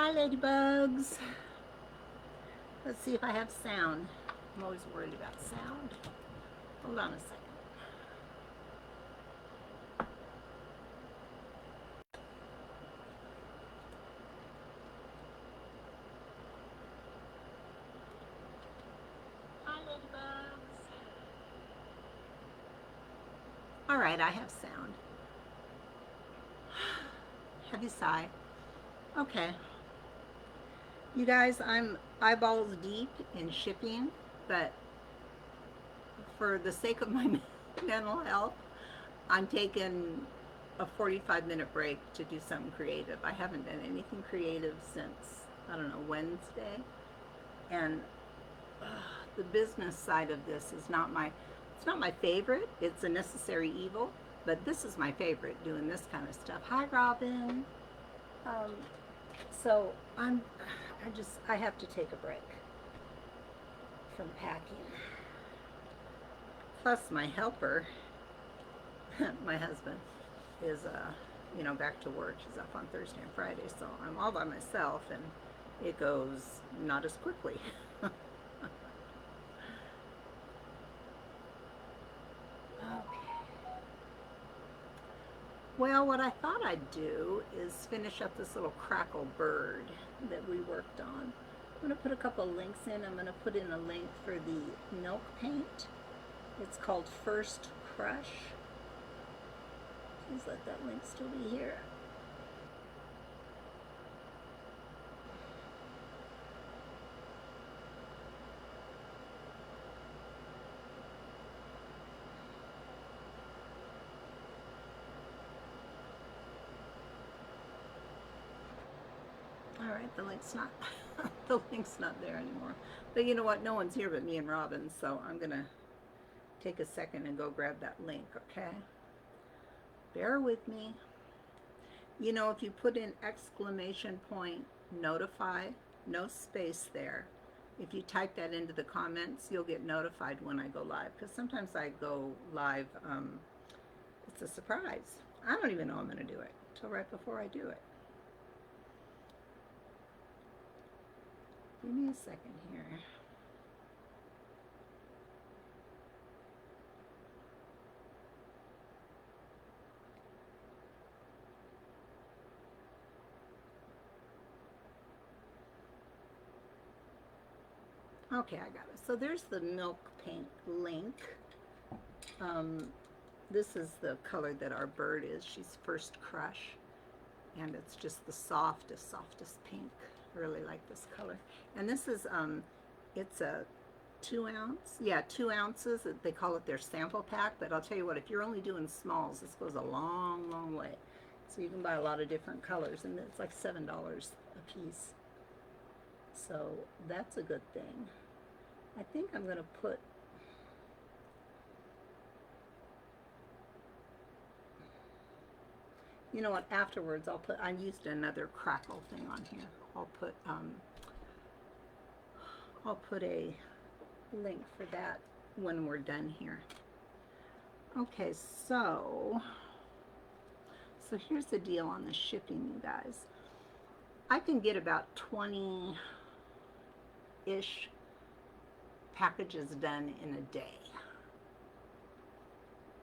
Hi, ladybugs. Let's see if I have sound. I'm always worried about sound. Hold on a second. Hi, ladybugs. All right, I have sound. Heavy sigh. Okay. You guys, I'm eyeballs deep in shipping, but for the sake of my mental health, I'm taking a 45-minute break to do something creative. I haven't done anything creative since, I don't know, Wednesday. And uh, the business side of this is not my, it's not my favorite. It's a necessary evil, but this is my favorite, doing this kind of stuff. Hi, Robin. Um, so I have to take a break from packing. Plus, my helper, my husband, is back to work. He's off on Thursday and Friday, so I'm all by myself, and it goes not as quickly. Okay. Well, what I thought I'd do is finish up this little crackle bird that we worked on. I'm going to put a couple links in. I'm going to put in a link for the milk paint. It's called First Crush. Please let that link still be here. All right, the link's not the link's not there anymore. But you know what? No one's here but me and Robin, so I'm gonna take a second and go grab that link. Okay, bear with me. You know, if you put in exclamation point notify, no space there. If you type that into the comments, you'll get notified when I go live. Because sometimes I go live. It's a surprise. I don't even know I'm going to do it till right before I do it. Give me a second here. Okay, I got it. So there's the milk paint link. Um, this is the color that our bird is. She's First Crush. And it's just the softest, softest pink. I really like this color. And this is, it's a 2 ounce. Yeah, 2 ounces. They call it their sample pack. But I'll tell you what, if you're only doing smalls, this goes a long, long way. So you can buy a lot of different colors. And it's like $7 a piece. So that's a good thing. I think I'm going to put, you know what, afterwards I used another crackle thing on here. I'll put a link for that when we're done here. Okay, so here's the deal on the shipping, you guys. I can get about 20-ish packages done in a day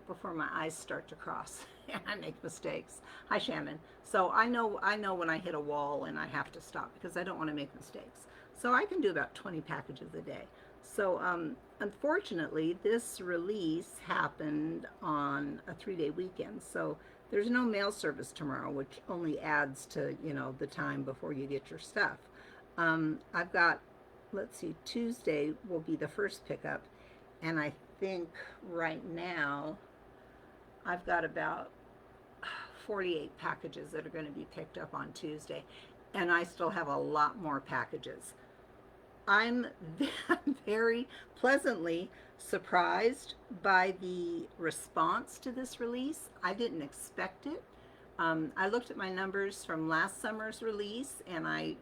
before my eyes start to cross and I make mistakes. Hi, Shannon. So I know when I hit a wall and I have to stop because I don't want to make mistakes. So I can do about 20 packages a day. So unfortunately, this release happened on a 3-day weekend. So there's no mail service tomorrow, which only adds to, the time before you get your stuff. I've got, let's see, Tuesday will be the first pickup. And I think right now I've got about 48 packages that are going to be picked up on Tuesday. And I still have a lot more packages. I'm very pleasantly surprised by the response to this release. I didn't expect it. I looked at my numbers from last summer's release and I,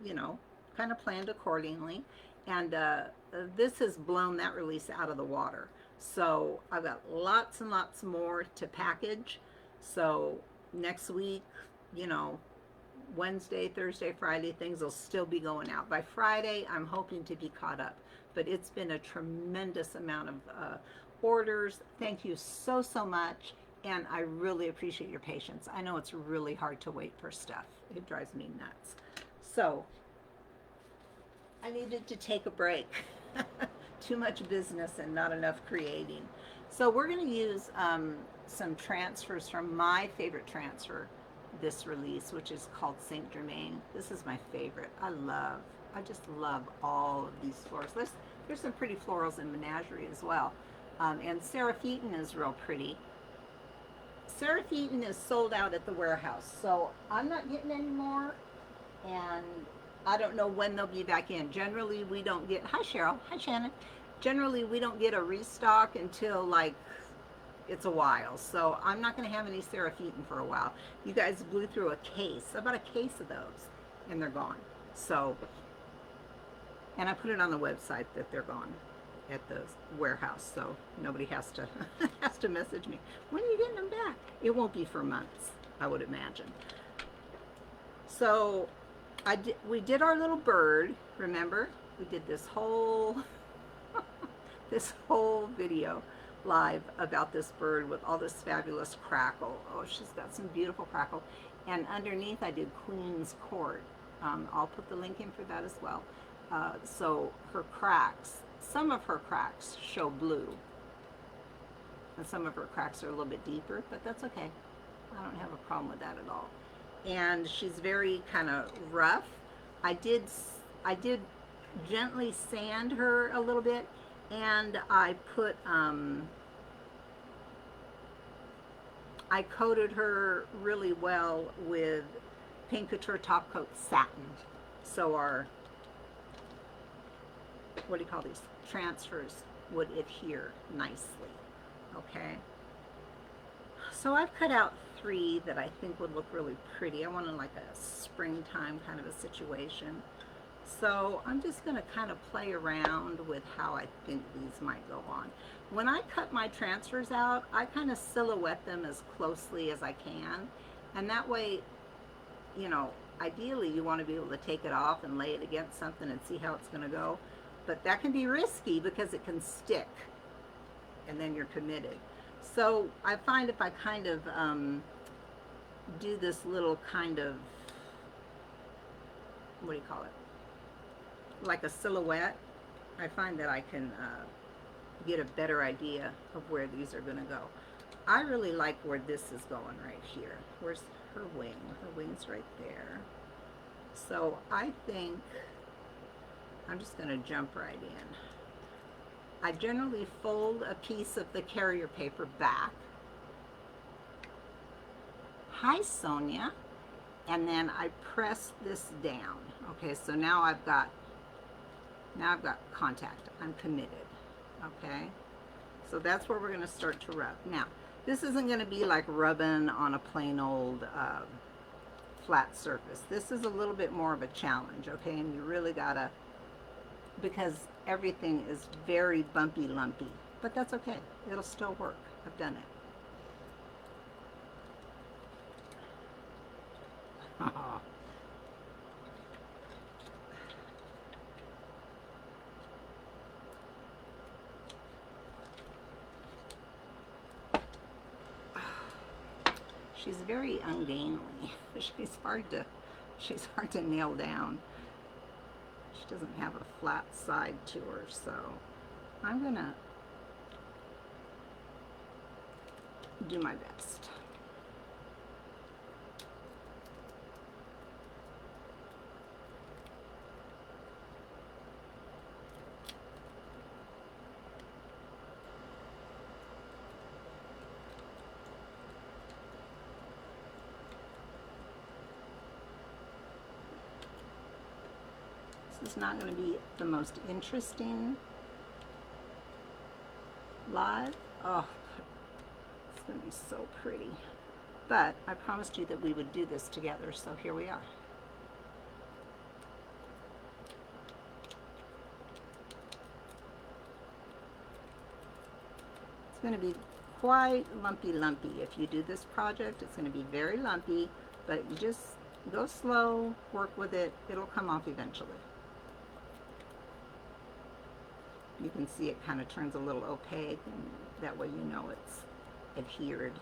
kind of planned accordingly. And this has blown that release out of the water. So I've got lots and lots more to package. So next week, Wednesday, Thursday, Friday, things will still be going out. By Friday, I'm hoping to be caught up. But it's been a tremendous amount of orders. Thank you so, so much. And I really appreciate your patience. I know it's really hard to wait for stuff. It drives me nuts. So I needed to take a break. Too much business and not enough creating. So we're going to use some transfers from my favorite transfer this release, which is called Saint Germaine. This is my favorite. I just love all of these florals. There's some pretty florals in Menagerie as well. And Seraphine is real pretty. Seraphine is sold out at the warehouse, so I'm not getting any more, and I don't know when they'll be back in. Generally, we don't get, hi Cheryl, hi Shannon. Generally, we don't get a restock until like it's a while, so I'm not going to have any Seraphine for a while. You guys blew through a case, about a case of those, and they're gone. So, and I put it on the website that they're gone at the warehouse, so nobody has to has to message me, when are you getting them back? It won't be for months, I would imagine. So we did our little bird, remember? We did this whole this whole video live about this bird with all this fabulous crackle. Oh, she's got some beautiful crackle. And underneath I did Queen's Court. I'll put the link in for that as well. So her cracks, some of her cracks show blue, and some of her cracks are a little bit deeper, but that's okay. I don't have a problem with that at all. And she's very kind of rough. I did gently sand her a little bit, and I put I coated her really well with Pink Couture Top Coat Satin. So our, what do you call these, transfers would adhere nicely. Okay, so I've cut out 3 that I think would look really pretty. I wanted like a springtime kind of a situation. So I'm just going to kind of play around with how I think these might go on. When I cut my transfers out, I kind of silhouette them as closely as I can. And that way, you know, ideally you want to be able to take it off and lay it against something and see how it's going to go. But that can be risky because it can stick and then you're committed. So I find if I kind of do this little kind of, what do you call it, like a silhouette, I find that I can get a better idea of where these are going to go. I really like where this is going right here. Where's her wing? Her wing's right there. So I think I'm just going to jump right in. I generally fold a piece of the carrier paper back. Hi, Sonia. And then I press this down. Okay, so now I've got contact. I'm committed. Okay, so that's where we're going to start to rub. Now, this isn't going to be like rubbing on a plain old flat surface. This is a little bit more of a challenge, okay? And you really gotta, because everything is very bumpy, lumpy, but that's okay. It'll still work. I've done it. She's very ungainly. She's hard to nail down. She doesn't have a flat side to her, so I'm gonna do my best. This is not going to be the most interesting live. Oh, it's going to be so pretty. But I promised you that we would do this together, so here we are. It's going to be quite lumpy. If you do this project, it's going to be very lumpy, but you just Go slow, work with it, it'll come off eventually. You can see it kind of turns a little opaque, and that way you know it's adhered.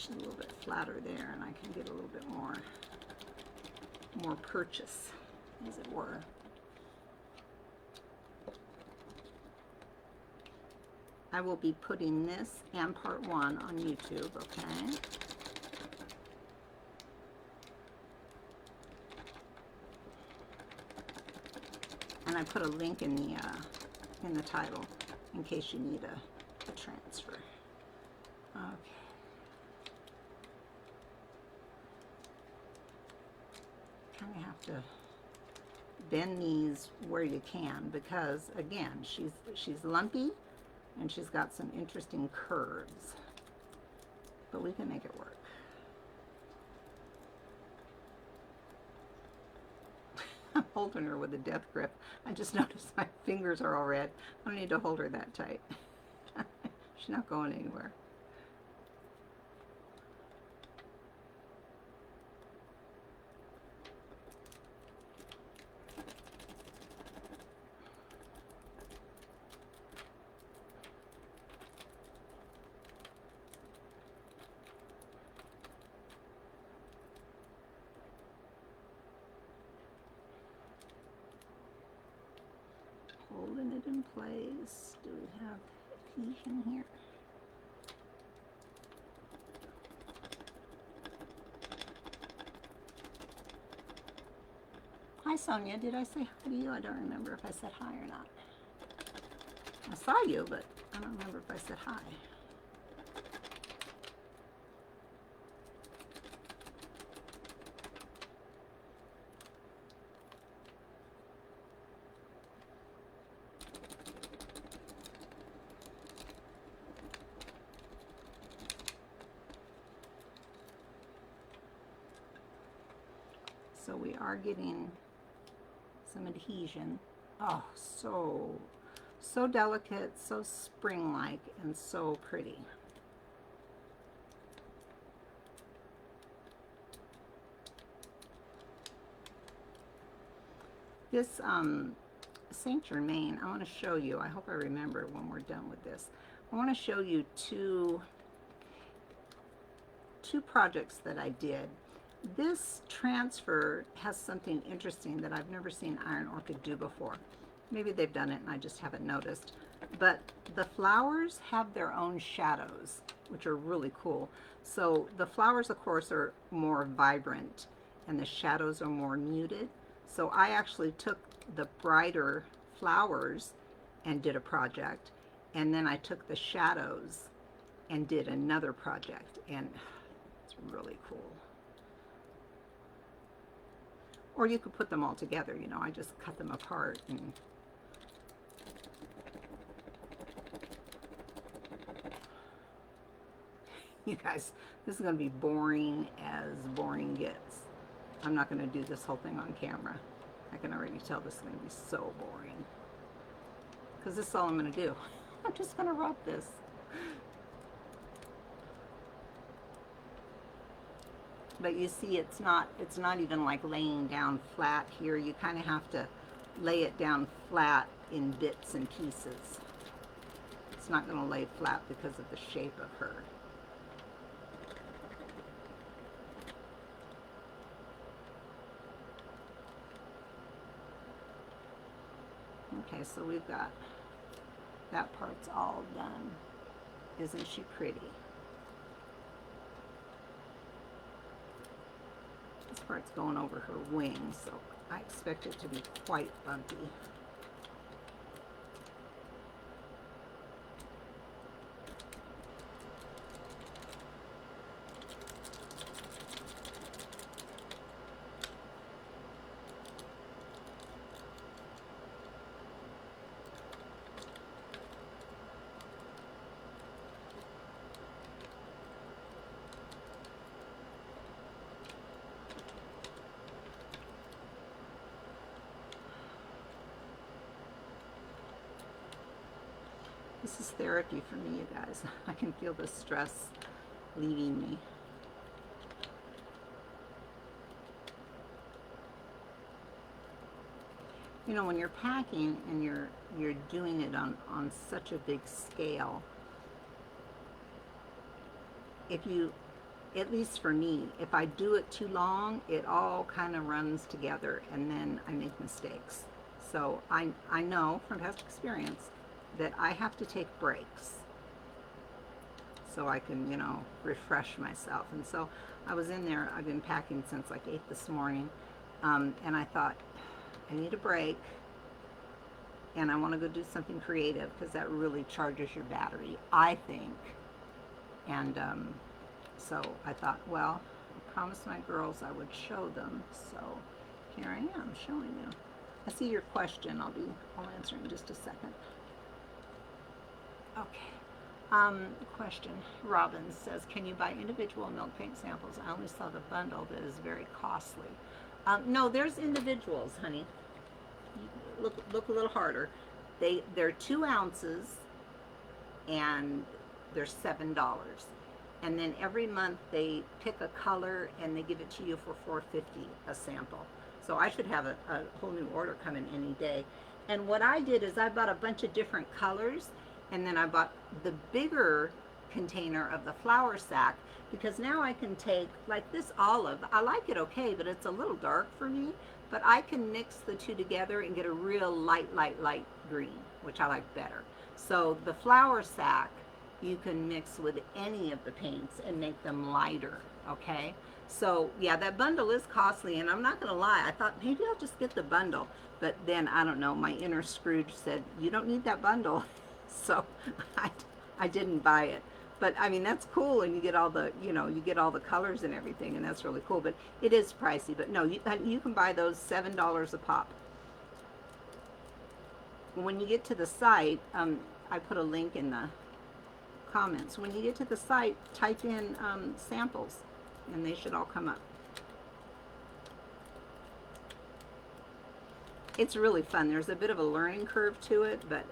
A little bit flatter there, and I can get a little bit more purchase, as it were. I will be putting this and part 1 on YouTube, okay? And I put a link in the title in case you need a transfer. Okay. Kind of have to bend these where you can, because again, she's lumpy and she's got some interesting curves, but we can make it work. I'm holding her with a death grip. I just noticed my fingers are all red. I don't need to hold her that tight. She's not going anywhere. Holding it in place. Do we have adhesion here? Hi Sonia, did I say hi to you? I don't remember if I said hi or not. I saw you, but I don't remember if I said hi. So we are getting some adhesion. Oh, so delicate, so spring-like, and so pretty. This Saint Germaine, I want to show you, I hope I remember when we're done with this, I want to show you two projects that I did. This transfer has something interesting that I've never seen Iron Orchid do before. Maybe they've done it and I just haven't noticed. But the flowers have their own shadows, which are really cool. So the flowers, of course, are more vibrant and the shadows are more muted. So I actually took the brighter flowers and did a project. And then I took the shadows and did another project. And it's really cool. Or you could put them all together, you know, I just cut them apart. And you guys, this is going to be boring as boring gets. I'm not going to do this whole thing on camera. I can already tell this is going to be so boring. Because this is all I'm going to do. I'm just going to rub this. But you see, it's not even like laying down flat here. You kind of have to lay it down flat in bits and pieces. It's not going to lay flat because of the shape of her. Okay, so we've got that part's all done. Isn't she pretty? This part's going over her wings, so I expect it to be quite bumpy. This is therapy for me, you guys. I can feel the stress leaving me. You know, when you're packing and you're doing it on such a big scale, if you, at least for me, if I do it too long, it all kind of runs together and then I make mistakes. So I know from past experience that I have to take breaks so I can, you know, refresh myself. And so I was in there, I've been packing since like 8 this morning, and I thought, I need a break, and I want to go do something creative because that really charges your battery, I think. And so I thought, well, I promised my girls I would show them, so here I am showing you. I see your question. I'll answer in just a second. Okay. Question. Robin says, can you buy individual milk paint samples? I only saw the bundle that is very costly. No, there's individuals, honey. Look a little harder. They're 2 ounces and they're $7. And then every month they pick a color and they give it to you for $4.50 a sample. So I should have a whole new order coming any day. And what I did is I bought a bunch of different colors, and then I bought the bigger container of the flour sack, because now I can take, like this olive, I like it okay, but it's a little dark for me, but I can mix the two together and get a real light green, which I like better. So the flour sack, you can mix with any of the paints and make them lighter, okay? So yeah, that bundle is costly, and I'm not gonna lie, I thought maybe I'll just get the bundle, but then I don't know, my inner Scrooge said, you don't need that bundle. So I didn't buy it. But I mean, that's cool, and you get all the, you know, you get all the colors and everything, and that's really cool, but it is pricey. But no, you can buy those $7 a pop. When you get to the site, I put a link in the comments. When you get to the site, type in samples, and they should all come up. It's really fun. There's a bit of a learning curve to it, but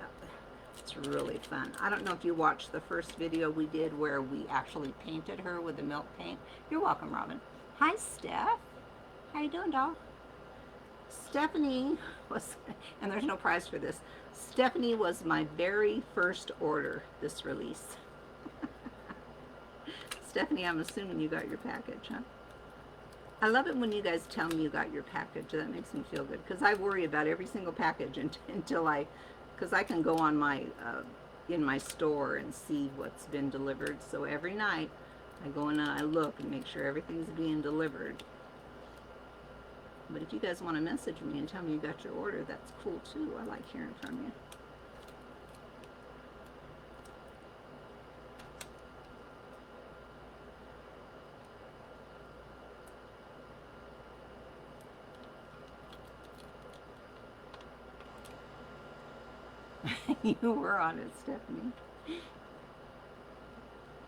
it's really fun. I don't know if you watched the first video we did where we actually painted her with the milk paint. You're welcome, Robin. Hi, Steph. How you doing, doll? Stephanie was, and there's no prize for this, Stephanie was my very first order this release. Stephanie, I'm assuming you got your package, huh? I love it when you guys tell me you got your package. That makes me feel good, because I worry about every single package until because I can go on my, in my store and see what's been delivered. So every night I go in and I look and make sure everything's being delivered. But if you guys want to message me and tell me you got your order, that's cool too. I like hearing from you. You were on it, Stephanie.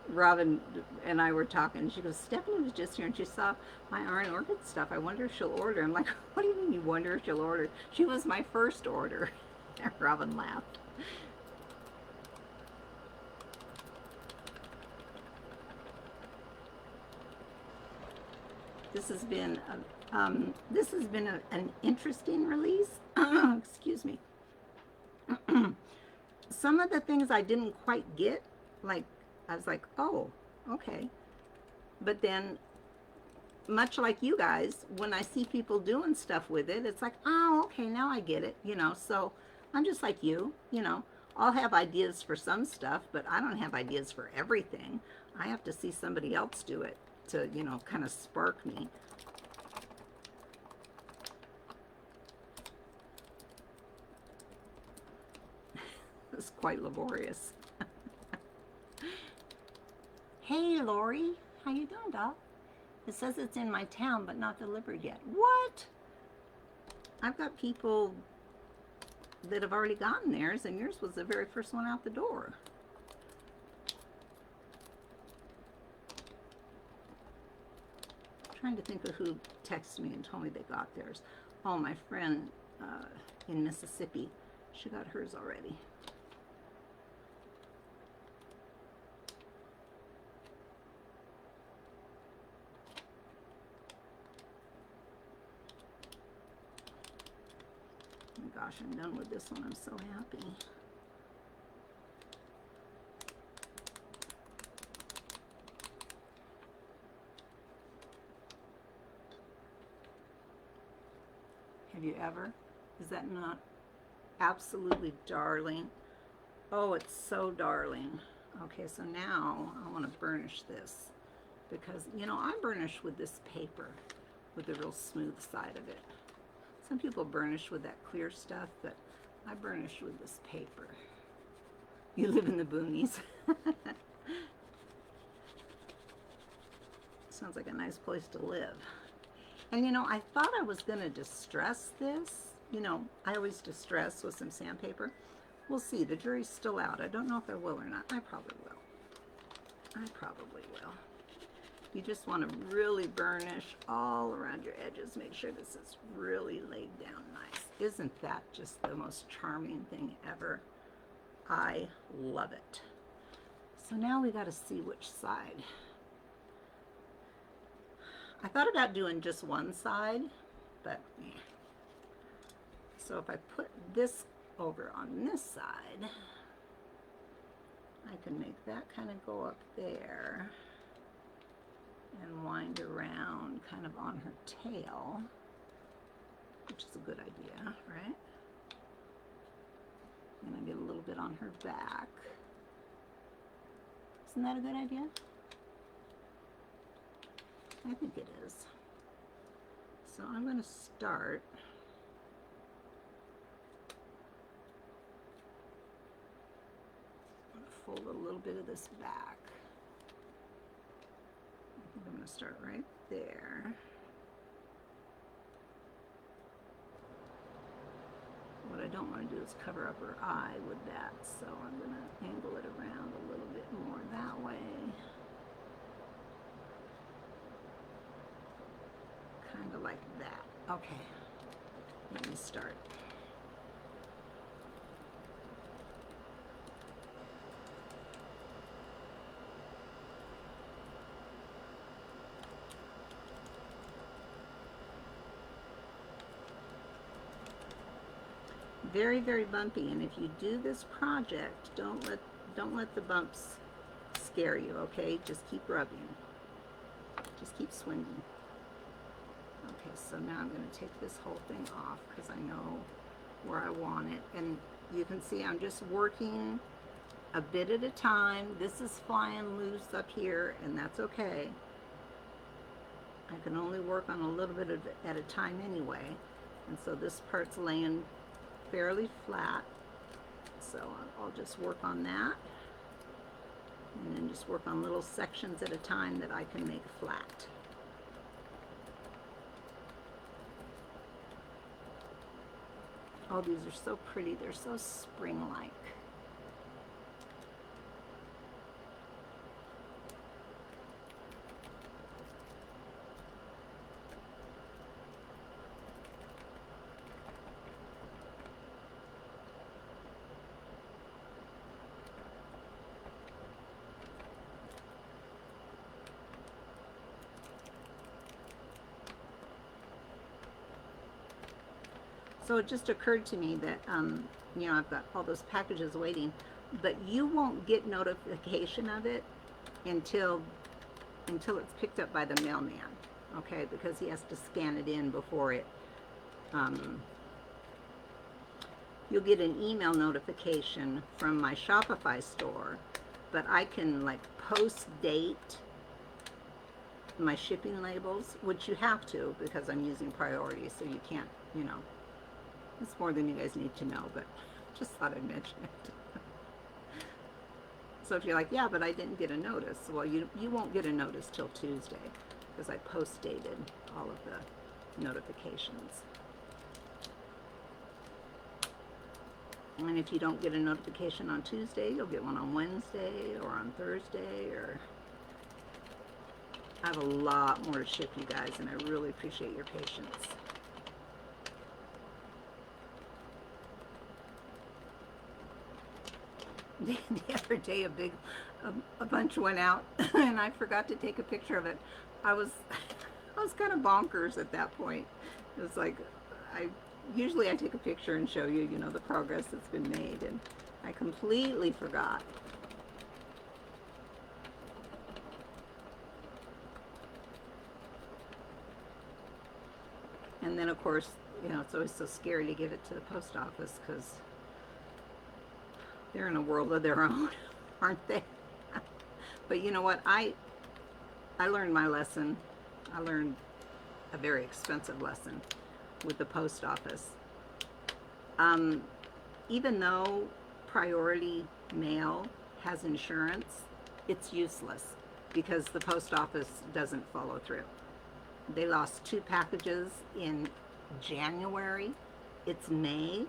Robin and I were talking, and she goes, Stephanie was just here and she saw my Iron Orchid stuff. I wonder if she'll order. I'm like, what do you mean you wonder if she'll order? She was my first order. Robin laughed. This has been an interesting release. Excuse me. Some of the things I didn't quite get, like, I was like, oh, okay. But then, much like you guys, when I see people doing stuff with it, it's like, oh, okay, now I get it, you know. So I'm just like you know. I'll have ideas for some stuff, but I don't have ideas for everything. I have to see somebody else do it to, you know, kind of spark me. It's quite laborious. Hey, Lori. How you doing, doll? It says it's in my town, but not delivered yet. What? I've got people that have already gotten theirs, and yours was the very first one out the door. I'm trying to think of who texted me and told me they got theirs. Oh, my friend in Mississippi. She got hers already. gosh, I'm done with this one. I'm so happy. Have you ever? Is that not absolutely darling? Oh, it's so darling. Okay, so now I want to burnish this because, you know, I burnish with this paper, with the real smooth side of it. Some people burnish with that clear stuff, but I burnish with this paper. You live in the boonies. Sounds like a nice place to live. And you know, I thought I was going to distress this. You know, I always distress with some sandpaper. We'll see. The jury's still out. I don't know if I will or not. I probably will. I probably will. You just want to really burnish all around your edges. Make sure this is really laid down nice. Isn't that just the most charming thing ever? I love it. So now we got to see which side. I thought about doing just one side, but yeah. So if I put this over on this side, I can make that kind of go up there and wind around kind of on her tail, which is a good idea, right? And I get a little bit on her back. Isn't that a good idea? I think it is. So I'm going to start fold a little bit of this back. I think I'm going to start right there. What I don't want to do is cover up her eye with that, so I'm going to angle it around a little bit more that way. Kind of like that. Okay, let me start. Very, very bumpy, and if you do this project, don't let the bumps scare you, okay? Just keep rubbing. Just keep swinging. Okay, so now I'm going to take this whole thing off because I know where I want it. And you can see I'm just working a bit at a time. This is flying loose up here, and that's okay. I can only work on a little bit at a time anyway. And so this part's laying fairly flat. So I'll just work on that. And then just work on little sections at a time that I can make flat. Oh, these are so pretty. They're so spring-like. So it just occurred to me that, you know, I've got all those packages waiting, but you won't get notification of it until it's picked up by the mailman, okay? Because he has to scan it in before it, you'll get an email notification from my Shopify store, but I can like post date my shipping labels, which you have to because I'm using priority, so you can't, you know. It's more than you guys need to know, but just thought I'd mention it. So if you're like, yeah, but I didn't get a notice. Well, you won't get a notice till Tuesday because I post-dated all of the notifications. And if you don't get a notification on Tuesday, you'll get one on Wednesday or on Thursday. Or I have a lot more to ship, you guys, and I really appreciate your patience. The other day a bunch went out and I forgot to take a picture of it. I was kind of bonkers at that point. It was like Usually I take a picture and show you, you know, the progress that's been made, and I completely forgot. And then, of course, you know, it's always so scary to give it to the post office because they're in a world of their own, aren't they? But you know what? I learned my lesson. I learned a very expensive lesson with the post office. Um, Even though priority mail has insurance, it's useless because the post office doesn't follow through. They lost 2 packages in January. It's May,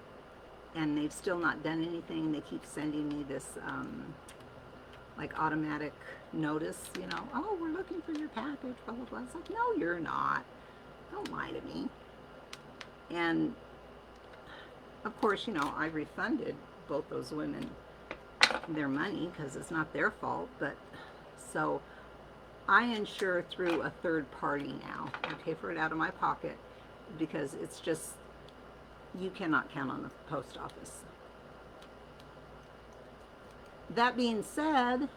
and they've still not done anything. They keep sending me this like automatic notice, you know, oh, we're looking for your package, blah, blah, blah. It's like, no, you're not. Don't lie to me. And of course, you know, I refunded both those women their money because it's not their fault. But so I insure through a third party now. I pay for it out of my pocket because it's just, you cannot count on the post office. That being said,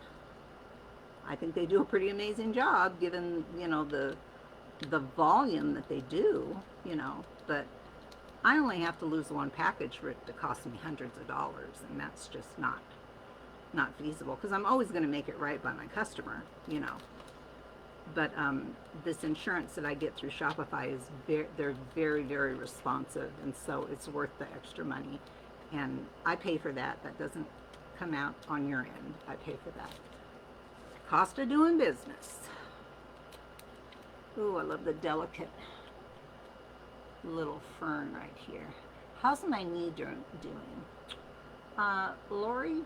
I think they do a pretty amazing job given, you know, the volume that they do, you know, but I only have to lose 1 package for it to cost me hundreds of dollars, and that's just not feasible because I'm always going to make it right by my customer, you know. But this insurance that I get through Shopify is they're very, very responsive, and so it's worth the extra money. And I pay for that. That doesn't come out on your end. I pay for that. Cost of doing business. Ooh, I love the delicate little fern right here. How's my knee doing? Lori,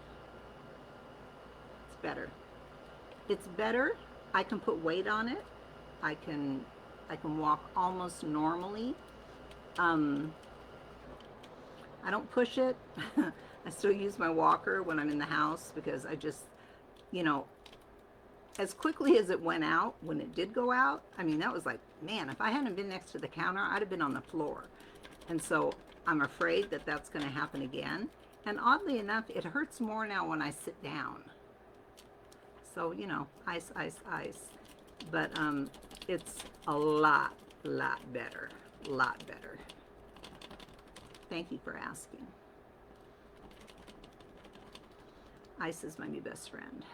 it's better. It's better. I can put weight on it. I can walk almost normally. I don't push it. I still use my walker when I'm in the house because I just, you know, as quickly as it went out, when it did go out, I mean, that was like, man, if I hadn't been next to the counter, I'd have been on the floor. And so I'm afraid that that's going to happen again. And oddly enough, it hurts more now when I sit down. So, you know, ice, ice, ice. But it's a lot better. Lot better. Thank you for asking. Ice is my new best friend.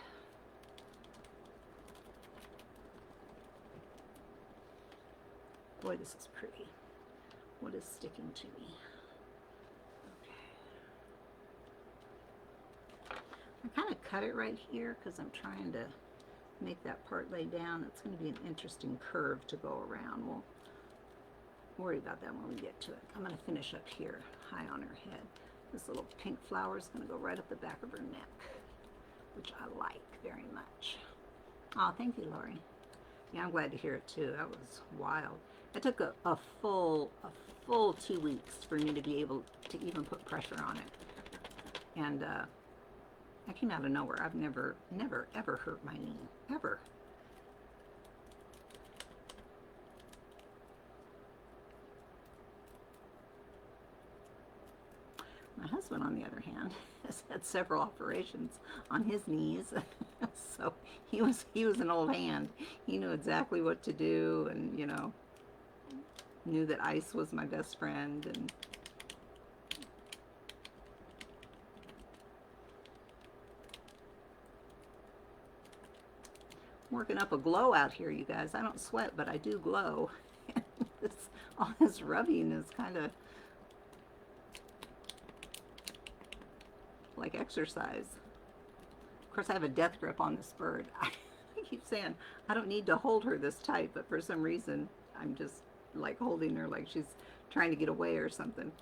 Boy, this is pretty. What is sticking to me? Okay. I kind of cut it right here because I'm trying to make that part lay down. It's going to be an interesting curve to go around. We'll worry about that when we get to it. I'm going to finish up here, high on her head. This little pink flower is going to go right up the back of her neck, which I like very much. Oh, thank you, Lori. Yeah, I'm glad to hear it too. That was wild. It took a full 2 weeks for me to be able to even put pressure on it. And I came out of nowhere. I've never ever hurt my knee, ever. My husband, on the other hand, has had several operations on his knees. So he was an old hand. He knew exactly what to do, and you know, knew that ice was my best friend. And I'm working up a glow out here, you guys. I don't sweat, but I do glow. All this rubbing is kind of like exercise. Of course, I have a death grip on this bird. I keep saying I don't need to hold her this tight, but for some reason I'm just like holding her like she's trying to get away or something.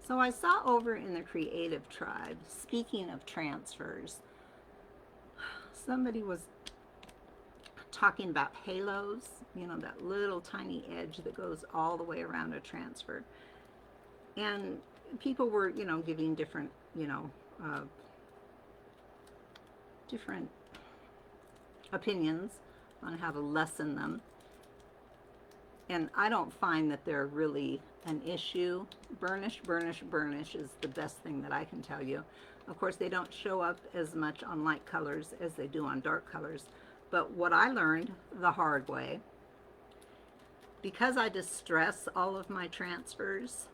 So I saw over in the Creative Tribe, speaking of transfers, somebody was talking about halos, you know, that little tiny edge that goes all the way around a transfer. And people were, you know, giving different, you know, different opinions on how to lessen them. And I don't find that they're really an issue. Burnish, burnish, burnish is the best thing that I can tell you. Of course, they don't show up as much on light colors as they do on dark colors. But what I learned the hard way, because I distress all of my transfers,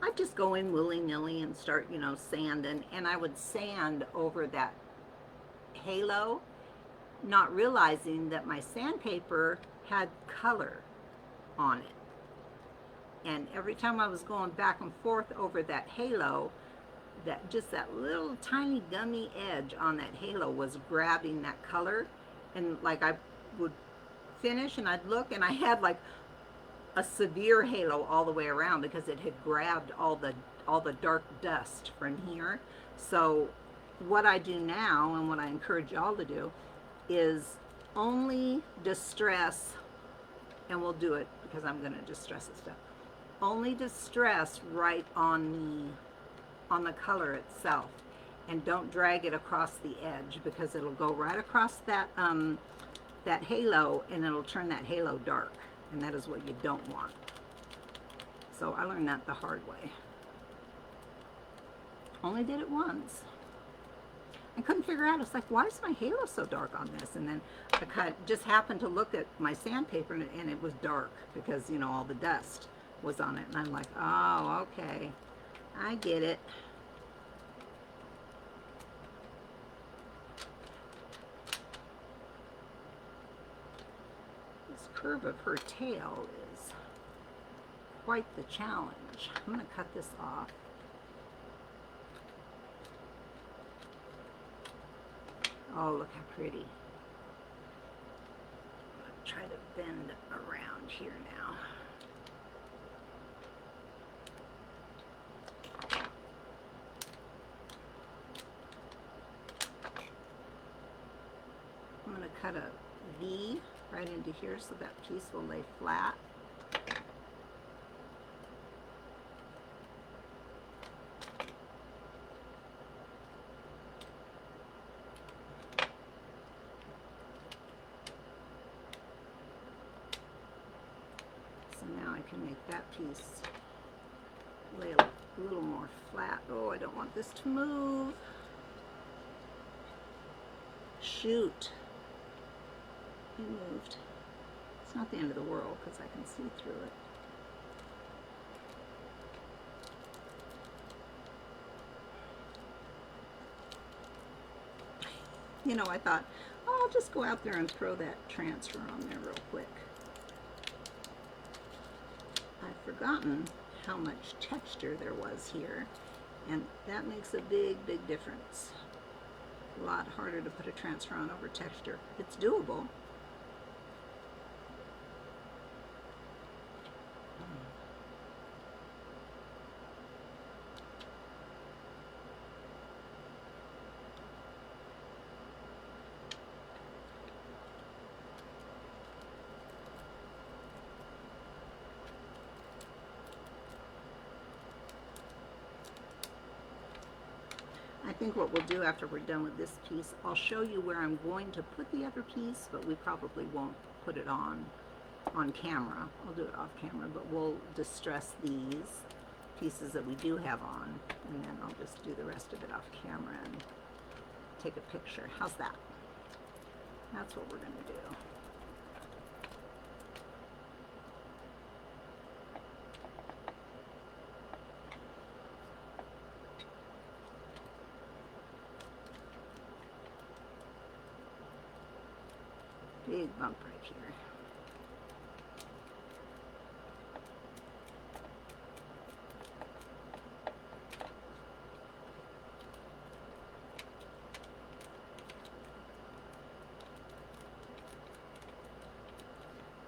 I just go in willy-nilly and start, you know, sanding. And I would sand over that halo, not realizing that my sandpaper had color on it. And every time I was going back and forth over that halo, that just that little tiny gummy edge on that halo was grabbing that color. And like I would finish and I'd look and I had like a severe halo all the way around because it had grabbed all the dark dust from here. So what I do now, and what I encourage y'all to do, is only distress, and we'll do it because I'm going to distress this stuff. Only distress right on the color itself, and don't drag it across the edge because it'll go right across that that halo, and it'll turn that halo dark, and that is what you don't want. So I learned that the hard way. Only did it once. I couldn't figure out. It's like, why is my halo so dark on this? And then I just happened to look at my sandpaper, and it was dark because, you know, all the dust was on it. And I'm like, oh, okay, I get it. This curve of her tail is quite the challenge. I'm going to cut this off. Oh, look how pretty. I'm going to try to bend around here now. I'm going to cut a V right into here so that piece will lay flat. Make that piece lay a little more flat. Oh, I don't want this to move. Shoot. It moved. It's not the end of the world because I can see through it. You know, I thought, oh, I'll just go out there and throw that transfer on there real quick. I've forgotten how much texture there was here, and that makes a big, big difference. A lot harder to put a transfer on over texture. It's doable. I think what we'll do after we're done with this piece, I'll show you where I'm going to put the other piece, but we probably won't put it on camera. I'll do it off camera, but we'll distress these pieces that we do have on, and then I'll just do the rest of it off camera and take a picture. How's that? That's what we're going to do. Big bump right here.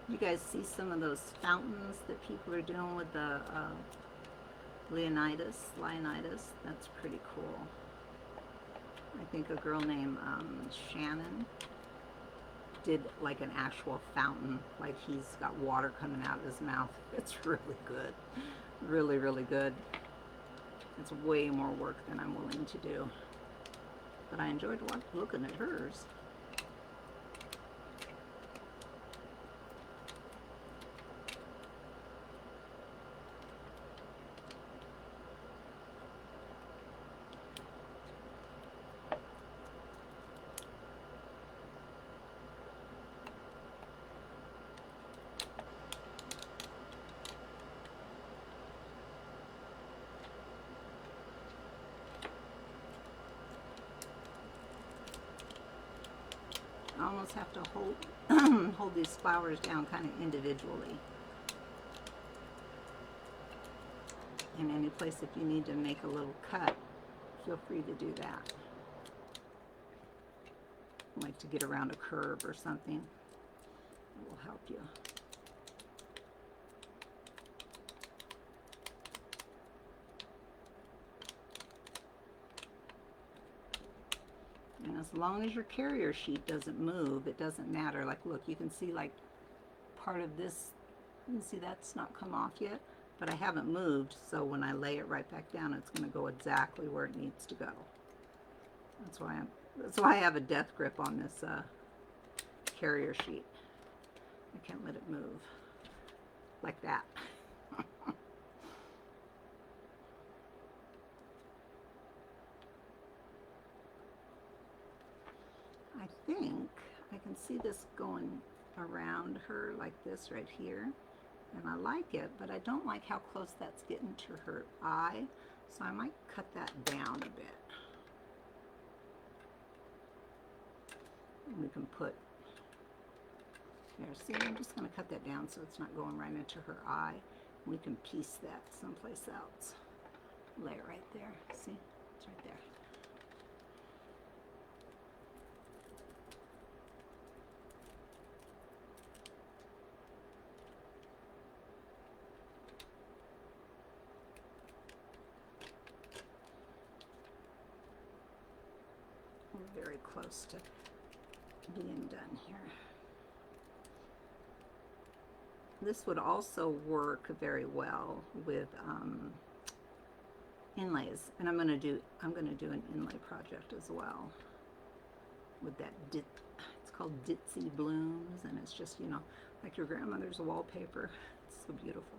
You guys see some of those fountains that people are doing with the Leonidas? That's pretty cool. I think a girl named Shannon did like an actual fountain, like he's got water coming out of his mouth. It's really good. Really, really good. It's way more work than I'm willing to do. But I enjoyed looking at hers. I almost have to hold hold these flowers down kind of individually. In any place, if you need to make a little cut, feel free to do that. Like to get around a curve or something, it will help you. And as long as your carrier sheet doesn't move, it doesn't matter. Like, look, you can see like part of this, you can see that's not come off yet, but I haven't moved, so when I lay it right back down, it's going to go exactly where it needs to go. That's why I have a death grip on this carrier sheet. I can't let it move like that. I think I can see this going around her like this right here, and I like it, but I don't like how close that's getting to her eye, so I might cut that down a bit. And we can put, there, see, I'm just going to cut that down so it's not going right into her eye. We can piece that someplace else. Lay it right there, see, it's right there. We're very close to being done here. This would also work very well with inlays, and I'm gonna do an inlay project as well with that it's called Ditzy Blooms, and it's just, you know, like your grandmother's wallpaper. It's so beautiful.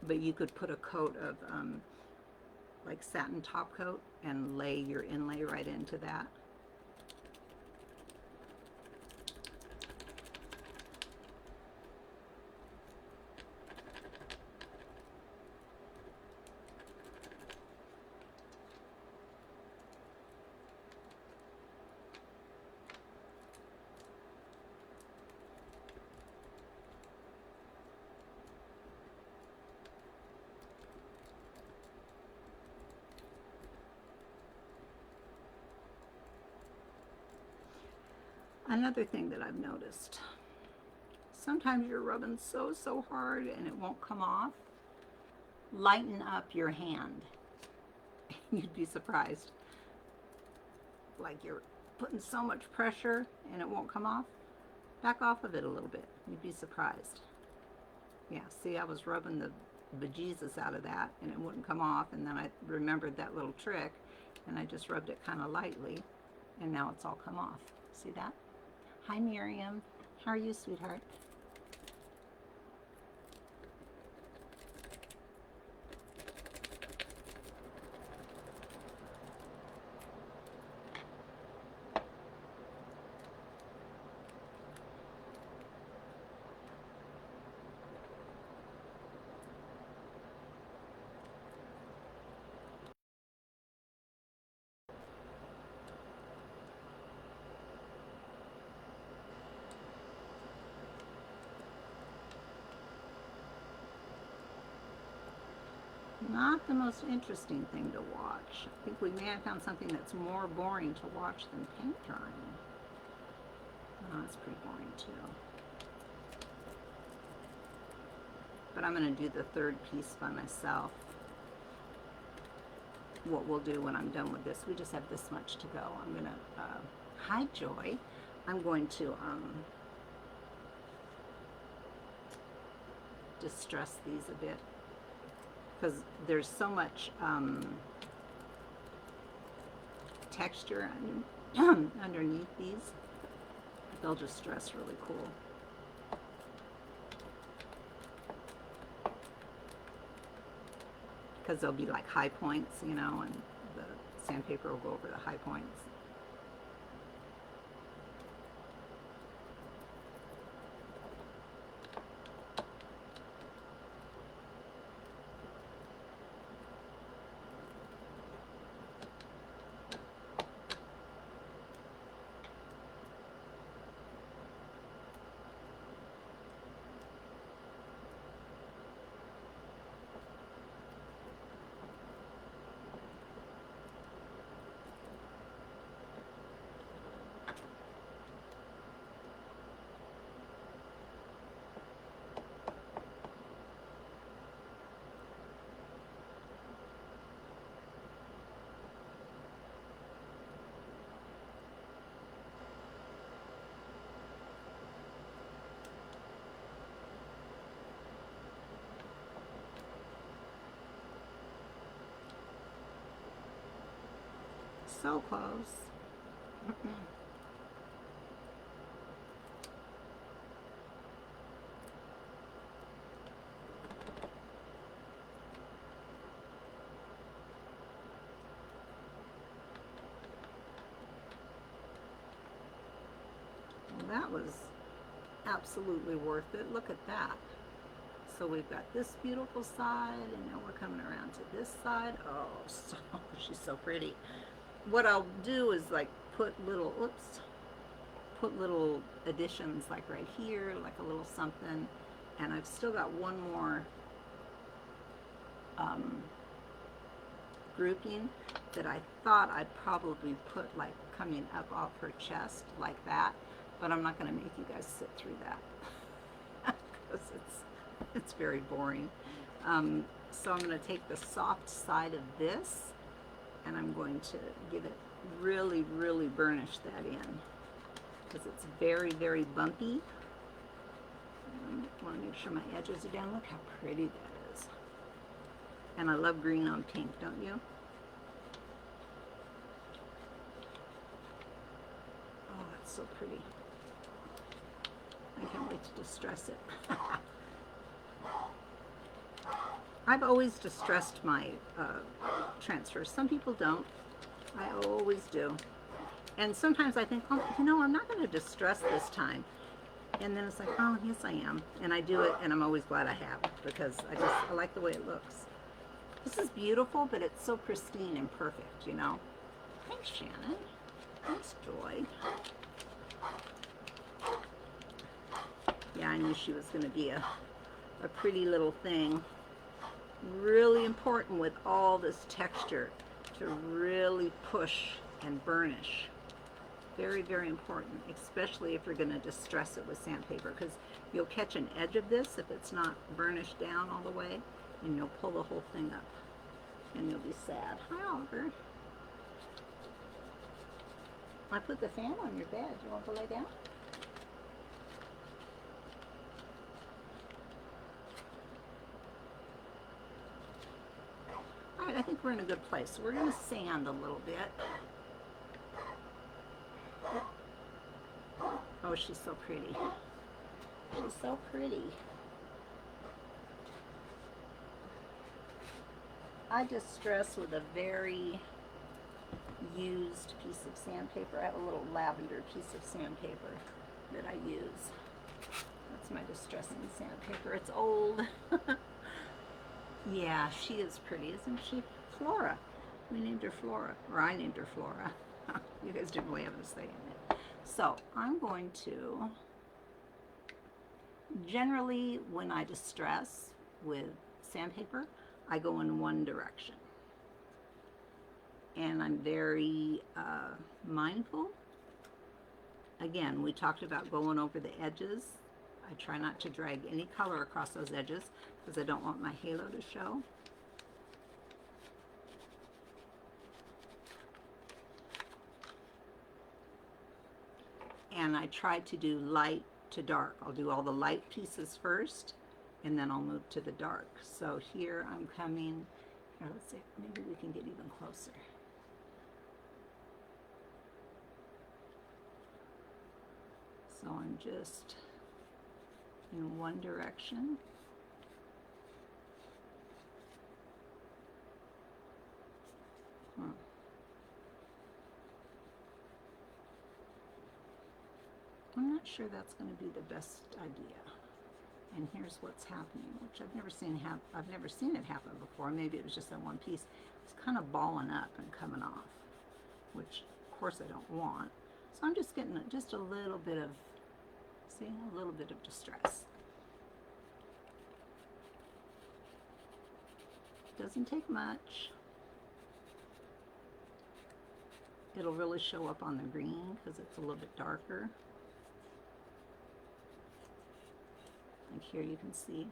But you could put a coat of like satin top coat and lay your inlay right into that. Another thing that I've noticed, sometimes you're rubbing so hard and it won't come off. Lighten up your hand. You'd be surprised. Like you're putting so much pressure and it won't come off. Back off of it a little bit. You'd be surprised. Yeah, see, I was rubbing the bejesus out of that and it wouldn't come off, and then I remembered that little trick and I just rubbed it kind of lightly and now it's all come off. See that? Hi Miriam, how are you, sweetheart? Not the most interesting thing to watch. I think we may have found something that's more boring to watch than paint drying. Oh, it's pretty boring too. But I'm going to do the third piece by myself. What we'll do when I'm done with this, we just have this much to go. I'm going to, hi Joy, I'm going to distress these a bit. because there's so much texture underneath these. They'll just dress really cool. Because they'll be like high points, you know, and the sandpaper will go over the high points. So close. Well, that was absolutely worth it. Look at that. So we've got this beautiful side, and now we're coming around to this side. Oh, so she's so pretty. What I'll do is like put little, put little additions like right here, like a little something. And I've still got one more grouping that I thought I'd probably put like coming up off her chest like that, but I'm not going to make you guys sit through that because it's very boring. So I'm going to take the soft side of this and I'm going to give it really, really burnish that in because it's very, very bumpy. I want to make sure my edges are down. Look how pretty that is. And I love green on pink, don't you? Oh, it's so pretty. I can't wait to distress it. I've always distressed my transfers. Some people don't. I always do. And sometimes I think, oh, you know, I'm not going to distress this time. And then it's like, oh, yes, I am. And I do it, and I'm always glad I have because I like the way it looks. This is beautiful, but it's so pristine and perfect, you know. Thanks, Shannon. Thanks, Joy. Yeah, I knew she was going to be a pretty little thing. Really important with all this texture to really push and burnish. Very, very important, especially if you're going to distress it with sandpaper, because you'll catch an edge of this if it's not burnished down all the way, and you'll pull the whole thing up, and you'll be sad. Hi, Oliver. I put the fan on your bed. You want to lay down? All right, I think we're in a good place. So we're going to sand a little bit. Oh, she's so pretty. She's so pretty. I distress with a very used piece of sandpaper. I have a little lavender piece of sandpaper that I use. That's my distressing sandpaper. It's old. Yeah, she is pretty, isn't she? Flora. We named her Flora, or I named her Flora. You guys didn't really have a say in it. So I'm going to, generally when I distress with sandpaper, I go in one direction. And I'm very mindful. Again, we talked about going over the edges. I try not to drag any color across those edges because I don't want my halo to show. And I try to do light to dark. I'll do all the light pieces first and then I'll move to the dark. So here I'm coming, here, let's see, maybe we can get even closer. So I'm just in one direction. I'm not sure that's going to be the best idea. And here's what's happening, which I've never seen it happen before. Maybe it was just in one piece. It's kind of balling up and coming off, which of course I don't want. So I'm just getting just a little bit of, see, a little bit of distress. Doesn't take much. It'll really show up on the green because it's a little bit darker. Like here you can see,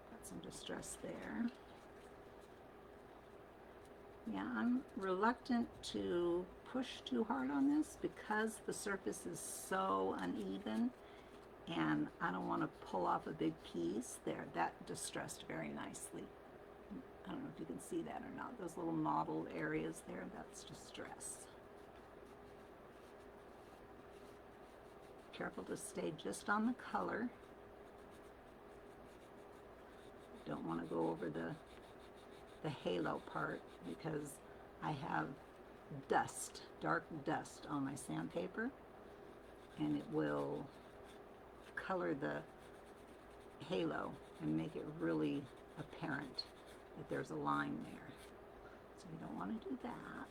got some distress there. Yeah, I'm reluctant to push too hard on this because the surface is so uneven and I don't want to pull off a big piece there. That distressed very nicely. I don't know if you can see that or not. Those little mottled areas there, that's distress. Careful to stay just on the color. Don't want to go over the halo part because I have dust, dark dust on my sandpaper, and it will color the halo and make it really apparent that there's a line there. So you don't want to do that.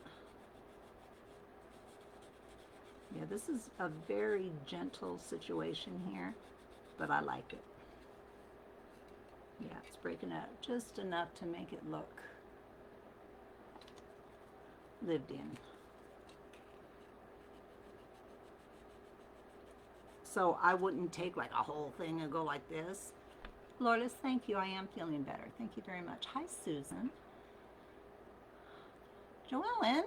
Yeah, this is a very gentle situation here, but I like it. Yeah, it's breaking up just enough to make it look lived in. So I wouldn't take like a whole thing and go like this. Lourdes, thank you. I am feeling better. Thank you very much. Hi, Susan. Joellen,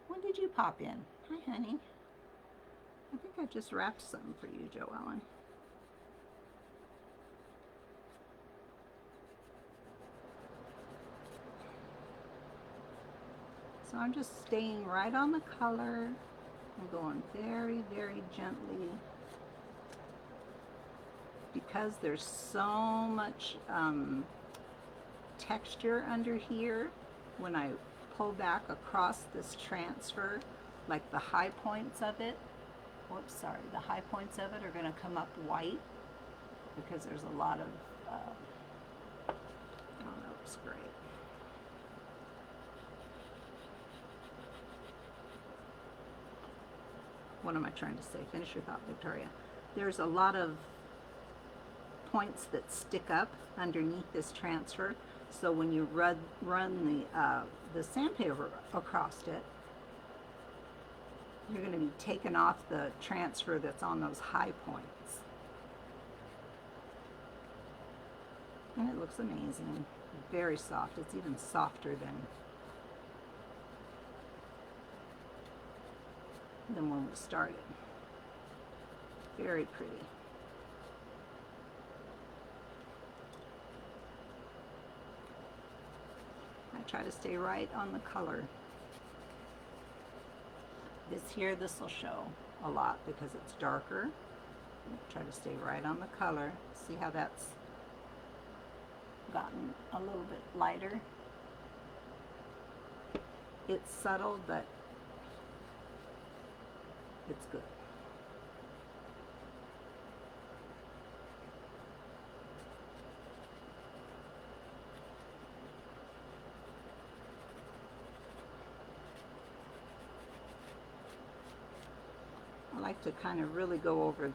when did you pop in? Hi, honey. I think I just wrapped something for you, Joellen. So I'm just staying right on the color. I'm going very, very gently because there's so much texture under here. When I pull back across this transfer, like the high points of it, whoops, sorry, the high points of it are going to come up white because there's a lot of, I don't know, it's great. What am I trying to say? Finish your thought, Victoria. There's a lot of points that stick up underneath this transfer, so when you run the sandpaper across it, you're going to be taking off the transfer that's on those high points. And it looks amazing. Very soft. It's even softer than when we started. Very pretty. I try to stay right on the color. This will show a lot because it's darker. Try to stay right on the color. See how that's gotten a little bit lighter? It's subtle, but it's good. I like to kind of really go over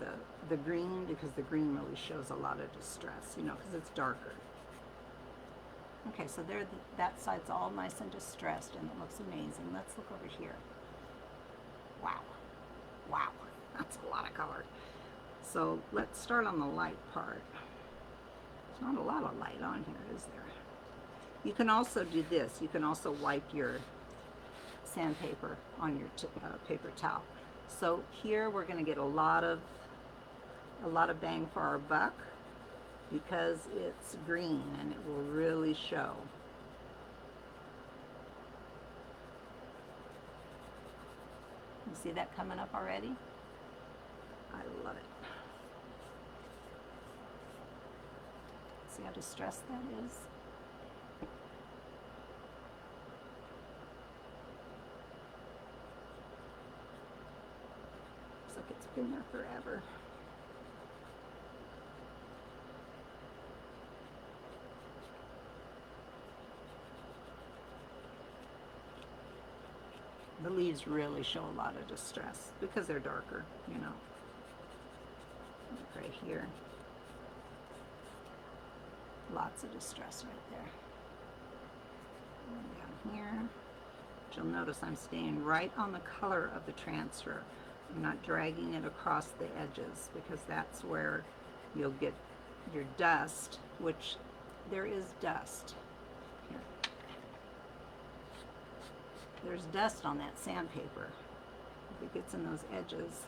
the green because the green really shows a lot of distress, you know, because it's darker. Okay, so there, that side's all nice and distressed and it looks amazing. Let's look over here. Wow. Wow, that's a lot of color. So let's start on the light part. There's not a lot of light on here, is there? You can also do this. You can also wipe your sandpaper on your paper towel. So here we're going to get a lot of bang for our buck. because it's green and it will really show. You see that coming up already? I love it. See how distressed that is? Looks like it's been there forever. The leaves really show a lot of distress because they're darker, you know. Like right here. Lots of distress right there. And down here. But you'll notice I'm staying right on the color of the transfer. I'm not dragging it across the edges because that's where you'll get your dust, which there is dust. Here. There's dust on that sandpaper. If it gets in those edges,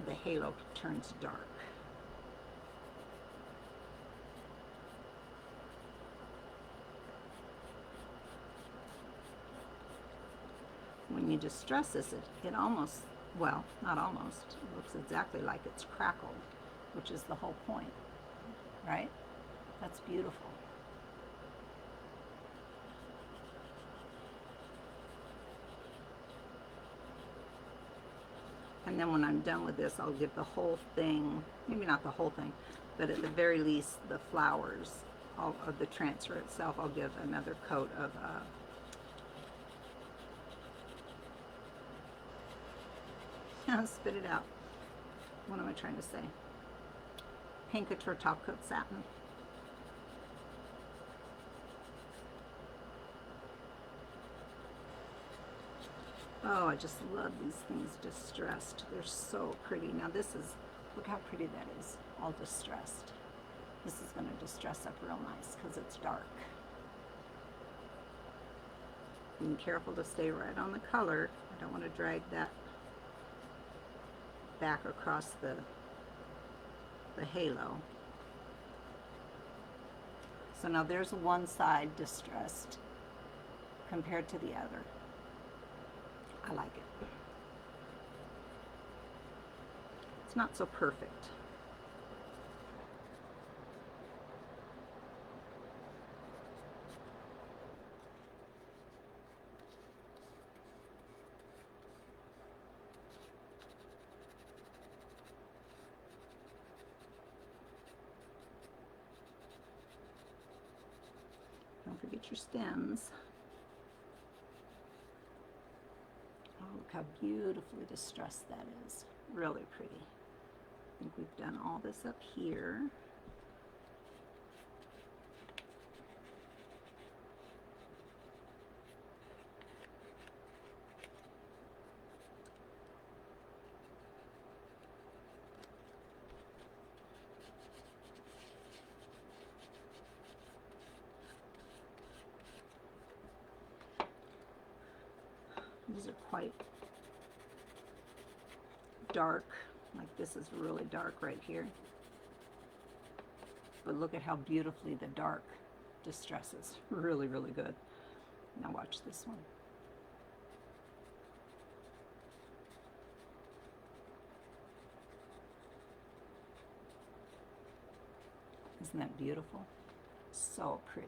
the halo turns dark. When you distress this, it almost, well, not almost, it looks exactly like it's crackled, which is the whole point, right? That's beautiful. And then when I'm done with this, I'll give the whole thing, maybe not the whole thing, but at the very least, the flowers of the transfer itself, I'll give another coat of spit it out. What am I trying to say? Pink Couture top coat satin. Oh, I just love these things distressed. They're so pretty. Now this is, look how pretty that is, all distressed. This is going to distress up real nice because it's dark. Being careful to stay right on the color. I don't want to drag that back across the halo. So now there's one side distressed compared to the other. I like it. It's not so perfect. Don't forget your stems. Oh, look how beautifully distressed that is. Really pretty. I think we've done all this up here. These are quite dark. Like this is really dark right here. But look at how beautifully the dark distresses. Really, really good. Now watch this one. Isn't that beautiful? So pretty.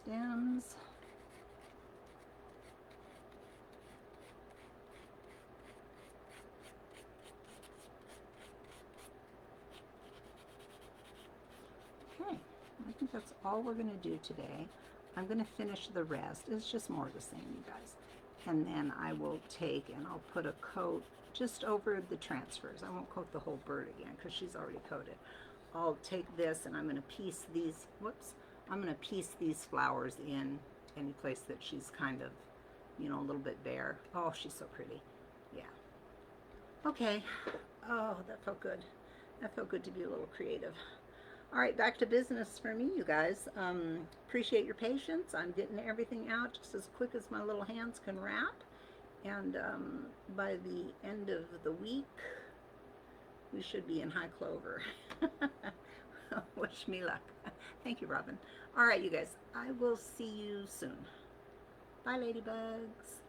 Stems. Okay, I think that's all we're going to do today. I'm going to finish the rest. It's just more of the same, you guys. And then I will take and I'll put a coat just over the transfers. I won't coat the whole bird again because she's already coated. I'll take this and I'm going to piece these, whoops, I'm going to piece these flowers in any place that she's kind of, you know, a little bit bare. Oh, she's so pretty. Yeah. Okay. Oh, that felt good. That felt good to be a little creative. All right, back to business for me, you guys. Appreciate your patience. I'm getting everything out just as quick as my little hands can wrap. And by the end of the week, we should be in high clover. Wish me luck. Thank you, Robin. All right, you guys. I will see you soon. Bye, ladybugs.